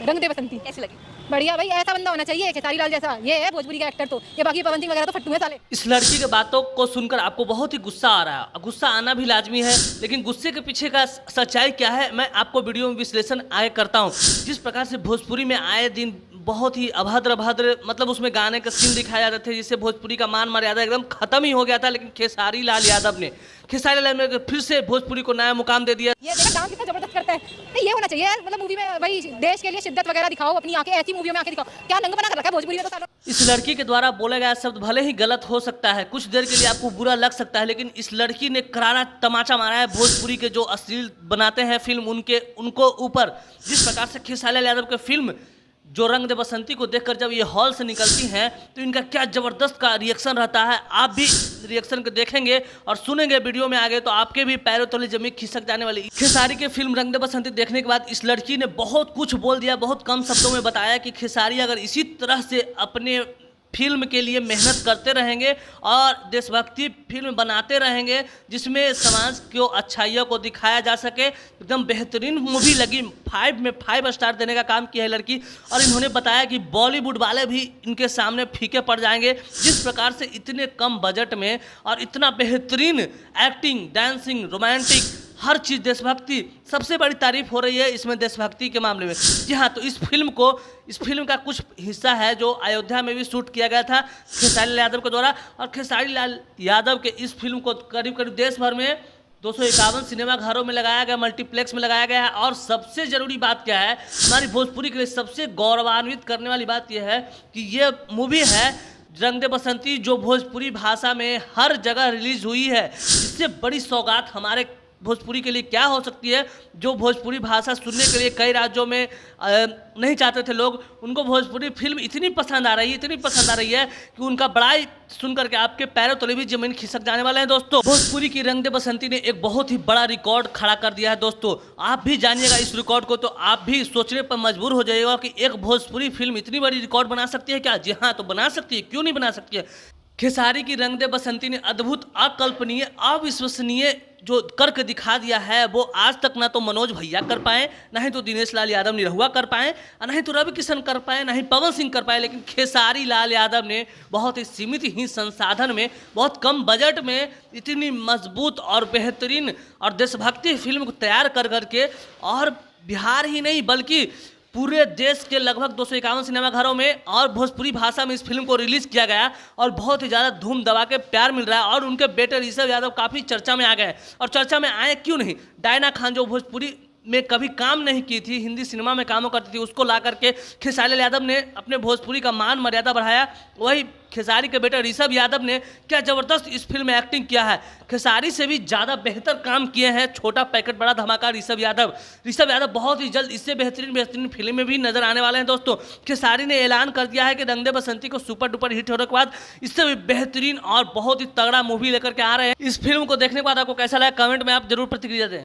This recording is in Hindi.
रंग दे बसंती कैसी लगी? बढ़िया भाई, ऐसा बंदा होना चाहिए खेसारी लाल जैसा। ये है भोजपुरी का एक्टर तो, ये बाकी पवन सिंह वगैरह तो फट्टू है साले। इस लड़की के बातों को सुनकर आपको बहुत ही गुस्सा आ रहा है। गुस्सा आना भी लाजमी है, लेकिन गुस्से के पीछे का सच्चाई क्या है मैं आपको वीडियो में विश्लेषण आगे करता हूँ। जिस प्रकार से भोजपुरी में आए दिन बहुत ही अभद्र मतलब उसमें गाने का सीन दिखाए जाते थे, जिससे भोजपुरी का मान मर्यादा एकदम खत्म ही हो गया था। लेकिन खेसारी लाल यादव ने फिर से भोजपुरी को नया मुकाम दे दिया। ये देखा डांस कितना जबरदस्त करता है। नहीं, ये होना चाहिए यार, मतलब मूवी में भाई देश के लिए शिद्दत वगैरह दिखाओ, अपनी आंखें ऐसी मूवियों में आंखें दिखाओ। क्या नंगा बना कर रखा है भोजपुरी में तो सालों। इस लड़की के द्वारा बोला गया शब्द भले ही गलत हो सकता है, कुछ देर के लिए आपको बुरा लग सकता है, लेकिन इस लड़की ने करारा तमाचा मारा है भोजपुरी के जो अश्लील बनाते हैं फिल्म उनको ऊपर। जिस प्रकार से खेसारी लाल यादव के फिल्म जो रंग दे बसंती को देखकर जब ये हॉल से निकलती हैं तो इनका क्या जबरदस्त का रिएक्शन रहता है। आप भी रिएक्शन को देखेंगे और सुनेंगे वीडियो में आगे तो आपके भी पैरों तले जमीन खिसक जाने वाली। खेसारी के फिल्म रंग दे बसंती देखने के बाद इस लड़की ने बहुत कुछ बोल दिया, बहुत कम शब्दों में बताया कि खेसारी अगर इसी तरह से अपने फिल्म के लिए मेहनत करते रहेंगे और देशभक्ति फिल्म बनाते रहेंगे जिसमें समाज को अच्छाइयों को दिखाया जा सके, एकदम बेहतरीन मूवी लगी। 5 में 5 स्टार देने का काम किया है लड़की। और इन्होंने बताया कि बॉलीवुड वाले भी इनके सामने फीके पड़ जाएंगे। जिस प्रकार से इतने कम बजट में और इतना बेहतरीन एक्टिंग, डांसिंग, रोमांटिक हर चीज़, देशभक्ति, सबसे बड़ी तारीफ हो रही है इसमें देशभक्ति के मामले में। जी हाँ, तो इस फिल्म का कुछ हिस्सा है जो अयोध्या में भी शूट किया गया था खेसारी लाल यादव के द्वारा। और खेसारी लाल यादव के इस फिल्म को करीब करीब देश भर में 251 सिनेमा घरों में लगाया गया, मल्टीप्लेक्स में लगाया गया है। और सबसे ज़रूरी बात क्या है, हमारी भोजपुरी के लिए सबसे गौरवान्वित करने वाली बात यह है कि ये मूवी है रंग दे बसंती जो भोजपुरी भाषा में हर जगह रिलीज हुई है। इससे बड़ी सौगात हमारे भोजपुरी के लिए क्या हो सकती है। जो भोजपुरी भाषा सुनने के लिए कई राज्यों में नहीं चाहते थे लोग, उनको भोजपुरी फिल्म इतनी पसंद आ रही है कि उनका बड़ाई सुन करके आपके पैरों तले भी जमीन खिसक जाने वाले हैं। दोस्तों, भोजपुरी की रंग दे बसंती ने एक बहुत ही बड़ा रिकॉर्ड खड़ा कर दिया है। दोस्तों, आप भी जानिएगा इस रिकॉर्ड को तो आप भी सोचने पर मजबूर हो जाइएगा कि एक भोजपुरी फिल्म इतनी बड़ी रिकॉर्ड बना सकती है क्या। जी हाँ, तो बना सकती है, क्यों नहीं बना सकती है। खेसारी की रंग दे बसंती ने अद्भुत, अकल्पनीय, अविश्वसनीय जो करके दिखा दिया है वो आज तक ना तो मनोज भैया कर पाए, ना ही तो दिनेश लाल यादव निरहुआ कर पाए, ना ही तो रवि किशन कर पाए, ना ही पवन सिंह कर पाए। लेकिन खेसारी लाल यादव ने बहुत ही सीमित ही संसाधन में, बहुत कम बजट में इतनी मजबूत और बेहतरीन और देशभक्ति फिल्म को तैयार कर करके, और बिहार ही नहीं बल्कि पूरे देश के लगभग 251 सिनेमा घरों में और भोजपुरी भाषा में इस फिल्म को रिलीज़ किया गया। और बहुत ही ज़्यादा धूम दबा के प्यार मिल रहा है। और उनके बेटे ऋषभ यादव काफ़ी चर्चा में आ गए। और चर्चा में आए क्यों नहीं, डायना खान जो भोजपुरी में कभी काम नहीं की थी, हिंदी सिनेमा में कामों करती थी, उसको ला करके खेसारी लाल यादव ने अपने भोजपुरी का मान मर्यादा बढ़ाया। वही खेसारी के बेटे ऋषभ यादव ने क्या ज़बरदस्त इस फिल्म में एक्टिंग किया है। खेसारी से भी ज़्यादा बेहतर काम किए हैं छोटा पैकेट बड़ा धमाका ऋषभ यादव बहुत ही जल्द इससे बेहतरीन फिल्म में भी नजर आने वाले हैं। दोस्तों, खेसारी ने ऐलान कर दिया है कि रंग दे बसंती को सुपर डुपर हिट होने के बाद इससे भी बेहतरीन और बहुत ही तगड़ा मूवी लेकर के आ रहे हैं। इस फिल्म को देखने के बाद आपको कैसा लगा कमेंट में आप जरूर प्रतिक्रिया दें।